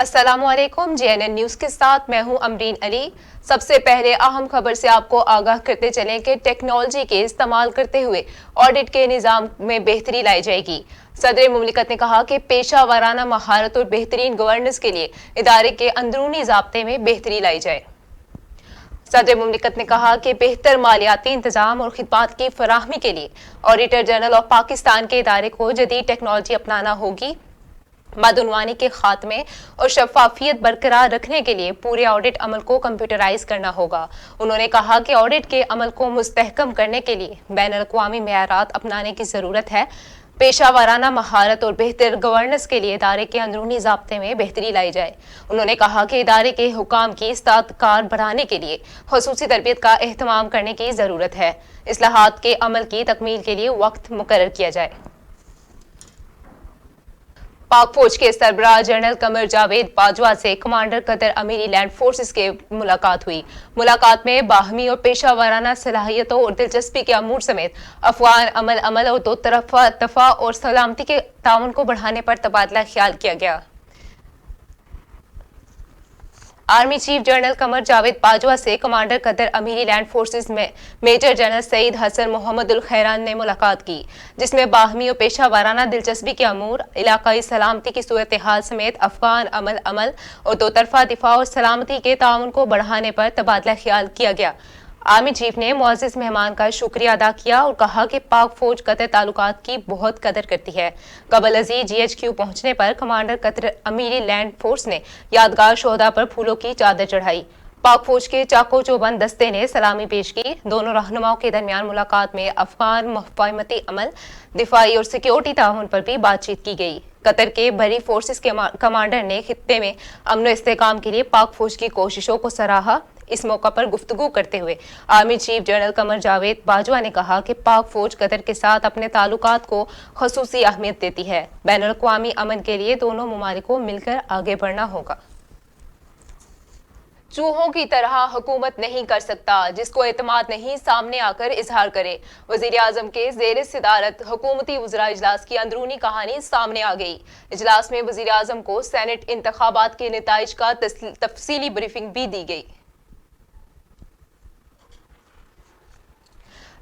السلام علیکم JNN news کے ساتھ میں ہوں امرین علی۔ سب سے پہلے اہم خبر سے آپ کو آگاہ کرتے چلیں کہ ٹیکنالوجی کے استعمال کرتے ہوئے آڈٹ کے نظام میں بہتری لائی جائے گی۔ صدر مملکت نے کہا کہ پیشہ ورانہ مہارت اور بہترین گورننس کے لیے ادارے کے اندرونی ضابطے میں بہتری لائی جائے۔ صدر مملکت نے کہا کہ بہتر مالیاتی انتظام اور خدمات کی فراہمی کے لیے آڈیٹر جنرل آف پاکستان کے ادارے کو جدید ٹیکنالوجی اپنانا ہوگی۔ بدعنوانی کے خاتمے اور شفافیت برقرار رکھنے کے لیے پورے آڈٹ عمل کو کمپیوٹرائز کرنا ہوگا۔ انہوں نے کہا کہ آڈٹ کے عمل کو مستحکم کرنے کے لیے بین الاقوامی معیارات اپنانے کی ضرورت ہے۔ پیشہ ورانہ مہارت اور بہتر گورننس کے لیے ادارے کے اندرونی ضابطے میں بہتری لائی جائے۔ انہوں نے کہا کہ ادارے کے حکام کی استطاعت کار بڑھانے کے لیے خصوصی تربیت کا اہتمام کرنے کی ضرورت ہے۔ اصلاحات کے عمل کی تکمیل کے لیے وقت مقرر کیا جائے۔ پاک فوج کے سربراہ جنرل قمر جاوید باجوہ سے کمانڈر قطر امیری لینڈ فورسز کے ملاقات ہوئی۔ ملاقات میں باہمی اور پیشہ ورانہ صلاحیتوں اور دلچسپی کے امور سمیت افغان عمل اور دو طرفہ دفاع اور سلامتی کے تعاون کو بڑھانے پر تبادلہ خیال کیا گیا۔ Army chief general Qamar Javed Bajwa سے کمانڈر قطر امیری لینڈ فورسز میں میجر جنرل سعید حسن محمد الخیران نے ملاقات کی، جس میں باہمی اور پیشہ ورانہ دلچسپی کے امور، علاقائی سلامتی کی صورتحال سمیت افغان عمل اور دو طرفہ دفاع اور سلامتی کے تعاون کو بڑھانے پر تبادلہ خیال کیا گیا۔ آرمی چیف نے معزز مہمان کا شکریہ ادا کیا اور کہا کہ پاک فوج قطر تعلقات کی بہت قدر کرتی ہے۔ قبل ازیں GHQ پہنچنے پر کمانڈر قطر امیری لینڈ فورس نے یادگار شہداء پر پھولوں کی چادر چڑھائی۔ پاک فوج کے چاقو چوبند دستے نے سلامی پیش کی۔ دونوں رہنماؤں کے درمیان ملاقات میں افغان مفاہمتی عمل، دفاعی اور سیکیورٹی تعاون پر بھی بات چیت کی گئی۔ قطر کے بحری فورسز کے کمانڈر نے خطے میں امن و استحکام کے لیے پاک فوج کی کوششوں کو سراہا۔ اس موقع پر گفتگو کرتے ہوئے army chief general Qamar Javed Bajwa نے کہا کہ پاک فوج قطر کے ساتھ اپنے تعلقات کو خصوصی اہمیت دیتی ہے۔ بین الاقوامی امن کے لیے دونوں ممالک کو مل کر آگے بڑھنا ہوگا۔ چوہوں کی طرح حکومت نہیں کر سکتا، جس کو اعتماد نہیں سامنے آ کر اظہار کرے۔ وزیر اعظم کے زیر صدارت حکومتی وزراء اجلاس کی اندرونی کہانی سامنے آ گئی۔ اجلاس میں وزیر اعظم کو سینٹ انتخابات کے نتائج کا تفصیلی بریفنگ بھی دی گئی۔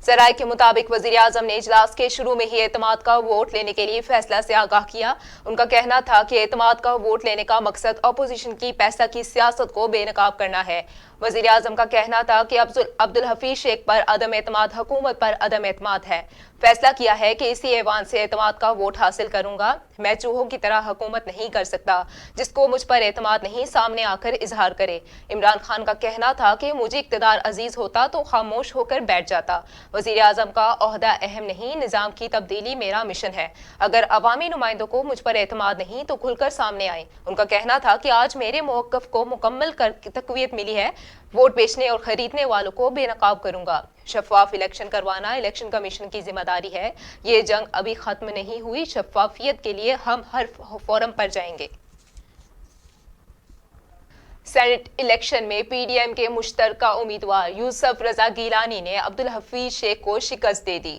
ذرائع کے مطابق وزیر اعظم نے اجلاس کے شروع میں ہی اعتماد کا ووٹ لینے کے لیے فیصلہ سے آگاہ کیا۔ ان کا کہنا تھا کہ اعتماد کا ووٹ لینے کا مقصد اپوزیشن کی پیسہ کی سیاست کو بے نقاب کرنا ہے۔ وزیر اعظم کا کہنا تھا کہ عبدالحفیظ شیخ پر عدم اعتماد حکومت پر عدم اعتماد ہے۔ فیصلہ کیا ہے کہ اسی ایوان سے اعتماد کا ووٹ حاصل کروں گا۔ میں چوہوں کی طرح حکومت نہیں کر سکتا، جس کو مجھ پر اعتماد نہیں سامنے آ کر اظہار کرے۔ عمران خان کا کہنا تھا کہ مجھے اقتدار عزیز ہوتا تو خاموش ہو کر بیٹھ جاتا۔ وزیر اعظم کا عہدہ اہم نہیں، نظام کی تبدیلی میرا مشن ہے۔ اگر عوامی نمائندوں کو مجھ پر اعتماد نہیں تو کھل کر سامنے آئیں۔ ان کا کہنا تھا کہ آج میرے موقف کو مکمل تقویت ملی ہے۔ ووٹ بیچنے اور خریدنے والوں کو بے نقاب کروں گا۔ شفاف الیکشن کروانا الیکشن کمیشن کی ذمہ داری ہے۔ یہ جنگ ابھی ختم نہیں ہوئی۔ شفافیت کے لیے ہم ہر فورم پر جائیں گے۔ سینٹ الیکشن میں PDM کے مشترکہ امیدوار یوسف رضا گیلانی نے عبدالحفیظ شیخ کو شکست دے دی۔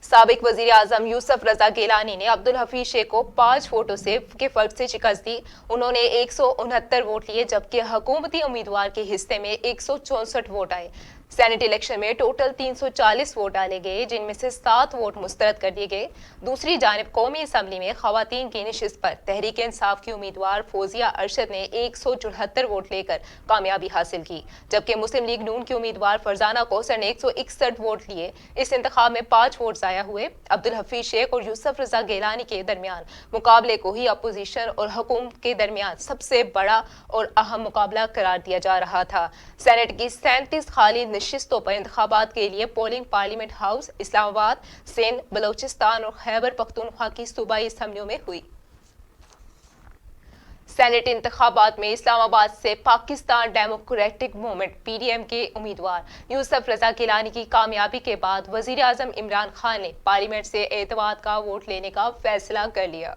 سابق وزیر اعظم یوسف رضا گیلانی نے عبدالحفیظ شیخ کو 5 ووٹوں کے فرق سے شکست دی۔ انہوں نے 169 ووٹ لیے، جبکہ حکومتی امیدوار کے حصے میں 164 ووٹ آئے۔ سینٹ الیکشن میں ٹوٹل 340 ووٹ ڈالے گئے، جن میں سے 7 ووٹ مسترد کر دیے گئے۔ دوسری جانب قومی اسمبلی میں خواتین کی نشست پر تحریک انصاف کی امیدوار فوزیہ ارشد نے 174 ووٹ لے کر کامیابی حاصل کی، جبکہ مسلم لیگ نون کی امیدوار فرزانہ کوثر نے 161 ووٹ لیے۔ اس انتخاب میں 5 ووٹ ضائع ہوئے۔ عبدالحفیظ شیخ اور یوسف رضا گیلانی کے درمیان مقابلے کو ہی اپوزیشن اور حکومت کے درمیان سب سے بڑا اور اہم مقابلہ قرار دیا جا رہا تھا۔ سینٹ کی 37 خالی نشستوں پر انتخابات کے لیے پولنگ پارلیمنٹ ہاؤس، اسلام آباد، سندھ، بلوچستان اور خیبر پختونخوا کی صوبائی اسمبلیوں میں ہوئی۔ سینٹ انتخابات میں اسلام آباد سے پاکستان ڈیموکریٹک موومنٹ PDM کے امیدوار یوسف رضا گیلانی کی کامیابی کے بعد وزیر اعظم عمران خان نے پارلیمنٹ سے اعتماد کا ووٹ لینے کا فیصلہ کر لیا۔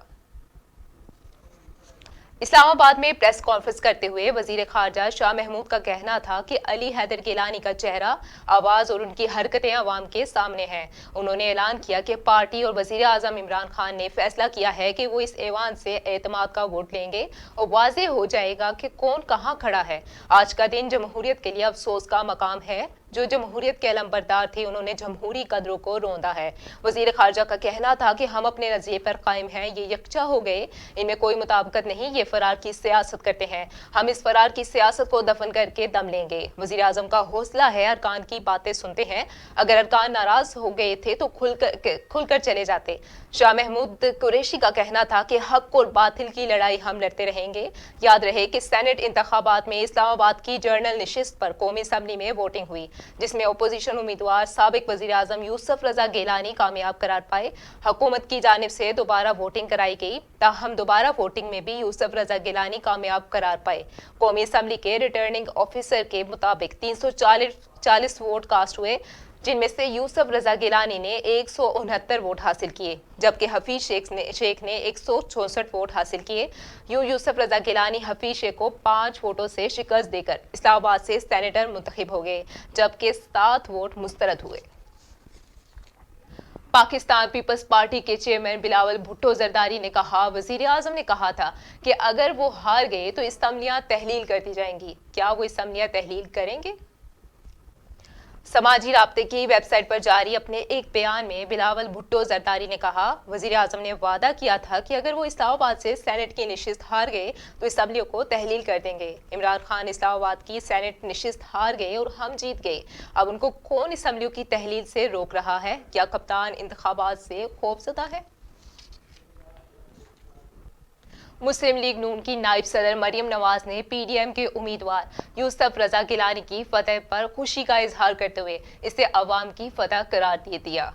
اسلام آباد میں پریس کانفرنس کرتے ہوئے وزیر خارجہ شاہ محمود کا کہنا تھا کہ علی حیدر گیلانی کا چہرہ، آواز اور ان کی حرکتیں عوام کے سامنے ہیں۔ انہوں نے اعلان کیا کہ پارٹی اور وزیر اعظم عمران خان نے فیصلہ کیا ہے کہ وہ اس ایوان سے اعتماد کا ووٹ لیں گے اور واضح ہو جائے گا کہ کون کہاں کھڑا ہے۔ آج کا دن جمہوریت کے لیے افسوس کا مقام ہے۔ جو جمہوریت کے علمبردار تھے انہوں نے جمہوری قدروں کو روندا ہے۔ وزیر خارجہ کا کہنا تھا کہ ہم اپنے نظریے پر قائم ہیں، یہ یکجا ہو گئے، ان میں کوئی مطابقت نہیں، یہ فرار کی سیاست کرتے ہیں، ہم اس فرار کی سیاست کو دفن کر کے دم لیں گے۔ وزیر اعظم کا حوصلہ ہے، ارکان کی باتیں سنتے ہیں، اگر ارکان ناراض ہو گئے تھے تو کھل کر چلے جاتے۔ شاہ محمود قریشی کا کہنا تھا کہ حق اور باطل کی لڑائی ہم لڑتے رہیں گے۔ یاد رہے کہ سینٹ انتخابات میں اسلام آباد کی جنرل نشست پر قومی اسمبلی میں ووٹنگ ہوئی، جس میں اپوزیشن امیدوار سابق وزیر اعظم یوسف رضا گیلانی کامیاب قرار پائے۔ حکومت کی جانب سے دوبارہ ووٹنگ کرائی گئی، تاہم دوبارہ ووٹنگ میں بھی یوسف رضا گیلانی کامیاب قرار پائے۔ قومی اسمبلی کے ریٹرننگ آفیسر کے مطابق 340 ووٹ کاسٹ ہوئے، جن میں سے یوسف رضا گیلانی نے 169 ووٹ حاصل کیے، جبکہ حفیظ شیخ نے 164 ووٹ حاصل کیے۔ یوسف رضا گیلانی حفیظ شیخ کو 5 ووٹوں سے شکست دے کر اسلام آباد سے سینیٹر منتخب ہو گئے، جبکہ 7 ووٹ مسترد ہوئے۔ پاکستان پیپلز پارٹی کے چیئرمین بلاول بھٹو زرداری نے کہا، وزیر اعظم نے کہا تھا کہ اگر وہ ہار گئے تو اسمبلیاں تحلیل کر دی جائیں گی، کیا وہ اسمبلیاں تحلیل کریں گے؟ سماجی رابطے کی ویب سائٹ پر جاری اپنے ایک بیان میں بلاول بھٹو زرداری نے کہا، وزیر اعظم نے وعدہ کیا تھا کہ اگر وہ اسلام آباد سے سینٹ کی نشست ہار گئے تو اسمبلیوں کو تحلیل کر دیں گے۔ عمران خان اسلام آباد کی سینٹ نشست ہار گئے اور ہم جیت گئے، اب ان کو کون اسمبلیوں کی تحلیل سے روک رہا ہے؟ کیا کپتان انتخابات سے خوفزدہ ہے؟ مسلم لیگ نون کی نائب صدر مریم نواز نے پی ڈی ایم کے امیدوار یوسف رضا گیلانی کی فتح پر خوشی کا اظہار کرتے ہوئے اسے عوام کی فتح قرار دے دیا۔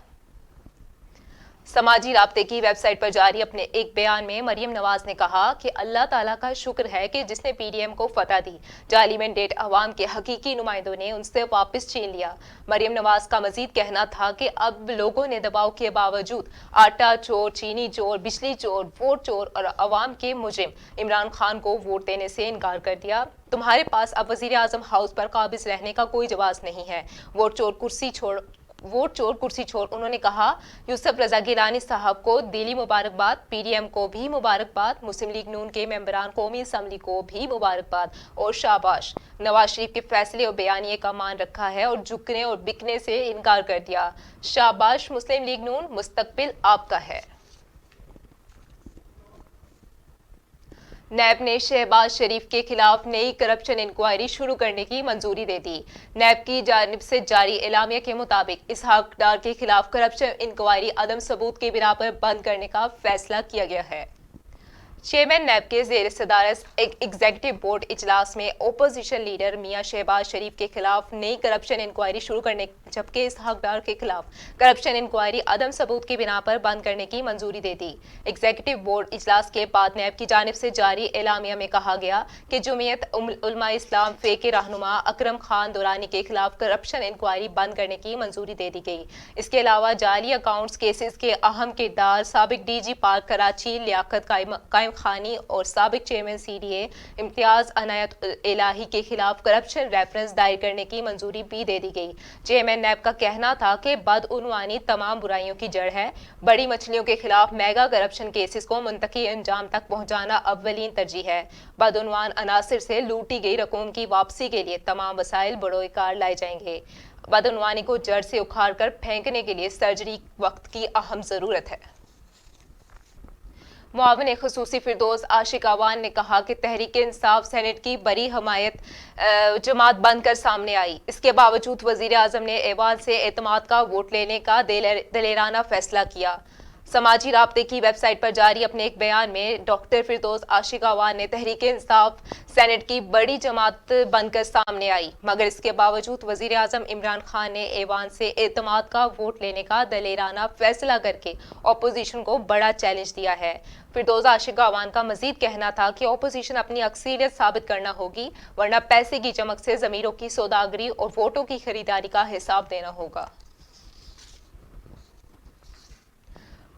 سماجی رابطے کی ویب سائٹ پر جاری اپنے ایک بیان میں مریم نواز نے کہا کہ اللہ تعالیٰ کا شکر ہے کہ جس نے پی ڈی ایم کو فتح دی، جعلی مینڈیٹ عوام کے حقیقی نمائندوں نے ان سے واپس چھین لیا۔ مریم نواز کا مزید کہنا تھا کہ اب لوگوں نے دباؤ کے باوجود آٹا چور، چینی چور، بجلی چور، ووٹ چور اور عوام کے مجرم عمران خان کو ووٹ دینے سے انکار کر دیا۔ تمہارے پاس اب وزیر اعظم ہاؤس پر قابض رہنے کا کوئی جواز نہیں ہے، ووٹ چور کرسی چھوڑ۔ انہوں نے کہا، یوسف رضا گیلانی صاحب کو دلی مبارکباد، پی ڈی ایم کو بھی مبارکباد، مسلم لیگ نون کے ممبران قومی اسمبلی کو بھی مبارکباد اور شاباش۔ نواز شریف کے فیصلے اور بیانیے کا مان رکھا ہے اور جھکنے اور بکنے سے انکار کر دیا۔ شاباش مسلم لیگ نون، مستقبل آپ کا ہے۔ نیب نے شہباز شریف کے خلاف نئی کرپشن انکوائری شروع کرنے کی منظوری دے دی۔ نیب کی جانب سے جاری اعلامیہ کے مطابق اسحاق ڈار کے خلاف کرپشن انکوائری عدم ثبوت کی بنا پر بند کرنے کا فیصلہ کیا گیا ہے۔ چیئرمین نیب کے زیر صدارت ایگزیکٹو بورڈ اجلاس میں اپوزیشن لیڈر میاں شہباز شریف کے خلاف نئی کرپشن انکوائری شروع کرنے، جبکہ اسحاق ڈار کے خلاف کرپشن انکوائری عدم ثبوت کی بنا پر بند کرنے کی منظوری دے دی۔ ایگزیکٹو بورڈ اجلاس کے بعد نیب کی جانب سے جاری اعلامیہ میں کہا گیا کہ جمعیت علماء اسلام فے کے رہنما اکرم خان دورانی کے خلاف کرپشن انکوائری بند کرنے کی منظوری دے دی گئی۔ اس کے علاوہ جعلی اکاؤنٹس کیسز کے اہم کردار سابق ڈی جی پارک کراچی لیاقت قائم خانی اور سابق چیئرمین سی ڈی اے امتیاز عنایت الہی کے خلاف کرپشن ریفرنس دائر کرنے کی منظوری بھی دے دی گئی۔ چیئرمین نیب کا کہنا تھا کہ بدعنوانی تمام برائیوں کی جڑ ہے، بڑی مچھلیوں کے خلاف میگا کرپشن کیسز کو منطقی انجام تک پہنچانا اولین ترجیح ہے۔ بدعنوان عناصر سے لوٹی گئی رقوم کی واپسی کے لیے تمام وسائل بروئے کار لائے جائیں گے۔ بدعنوانی کو جڑ سے اکھاڑ کر پھینکنے کے لیے سرجری وقت کی اہم ضرورت ہے۔ معاون خصوصی فردوس عاشق آوان نے کہا کہ تحریک انصاف سینٹ کی بڑی حمایت جماعت بن کر سامنے آئی، اس کے باوجود وزیر اعظم نے ایوان سے اعتماد کا ووٹ لینے کا دلیرانہ فیصلہ کیا۔ سماجی رابطے کی ویب سائٹ پر جاری اپنے ایک بیان میں ڈاکٹر فردوس عاشق آوان نے تحریک انصاف سینٹ کی بڑی جماعت بن کر سامنے آئی، مگر اس کے باوجود وزیر اعظم عمران خان نے ایوان سے اعتماد کا ووٹ لینے کا دلیرانہ فیصلہ کر کے اپوزیشن کو بڑا چیلنج دیا ہے۔ فردوس عاشق آوان کا مزید کہنا تھا کہ اپوزیشن اپنی اکثریت ثابت کرنا ہوگی، ورنہ پیسے کی چمک سے ضمیروں کی سوداگری اور ووٹوں کی خریداری کا حساب دینا ہوگا۔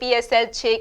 PSL 6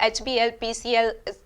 HBL PCL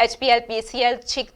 HBL PCL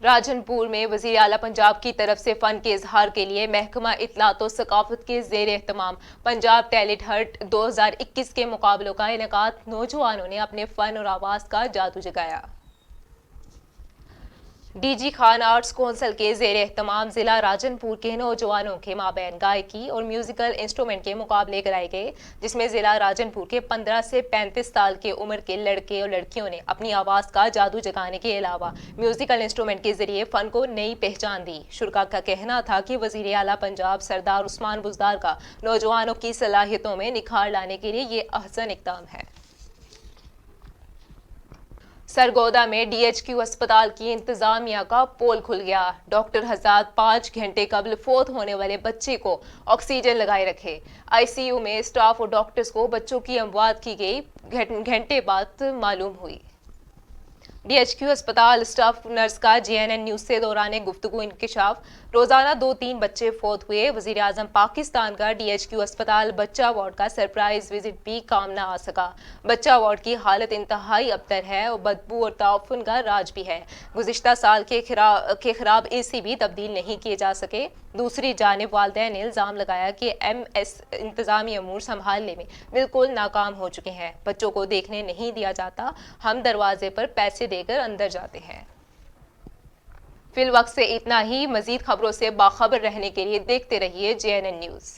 Rajanpur میں وزیر اعلیٰ پنجاب کی طرف سے فن کے اظہار کے لیے محکمہ اطلاعات و ثقافت کے زیر اہتمام پنجاب ٹیلنٹ ہنٹ 2021 کے مقابلوں کا انعقاد۔ نوجوانوں نے اپنے فن اور آواز کا جادو جگایا۔ D G Khan arts council کے زیر اہتمام ضلع راجنپور کے نوجوانوں کے مابین گائکی اور میوزیکل انسٹرومنٹ کے مقابلے کرائے گئے، جس میں ضلع راجنپور کے 15 سے 35 سال کے عمر کے لڑکے اور لڑکیوں نے اپنی آواز کا جادو جگانے کے علاوہ میوزیکل انسٹرومنٹ کے ذریعے فن کو نئی پہچان دی۔ شرکاء کا کہنا تھا کہ وزیر اعلیٰ پنجاب سردار عثمان بزدار کا نوجوانوں کی صلاحیتوں میں نکھار لانے کے لیے یہ احسن اقدام ہے۔ سرگودا میں ڈی ایچ کیو اسپتال کی انتظامیہ کا پول کھل گیا۔ ڈاکٹر حضرات 5 گھنٹے قبل فوت ہونے والے بچے کو آکسیجن لگائے رکھے۔ آئی سی یو میں اسٹاف اور ڈاکٹرز کو بچوں کی اموات کی گئی گھنٹے بعد معلوم ہوئی۔ ڈی ایچ کیو اسپتال اسٹاف نرس کا جی این این نیوز سے دوران گفتگو انکشاف۔ روزانہ 2-3 بچے فوت ہوئے۔ وزیر اعظم پاکستان کا ڈی ایچ کیو اسپتال بچہ وارڈ کا سرپرائز وزٹ بھی کام نہ آ سکا۔ بچہ وارڈ کی حالت انتہائی ابتر ہے اور بدبو اور تعفن کا راج بھی ہے۔ گزشتہ سال کے خراب اے سی بھی تبدیل نہیں کیے جا سکے۔ دوسری جانب والدین نے الزام لگایا کہ ایم ایس انتظامی امور سنبھالنے میں بالکل ناکام ہو چکے ہیں۔ بچوں کو دیکھنے نہیں دیا جاتا، ہم دروازے پر پیسے دے کر اندر جاتے ہیں۔ فی الوقت سے اتنا ہی۔ مزید خبروں سے باخبر رہنے کے لیے دیکھتے رہیے جے این این نیوز۔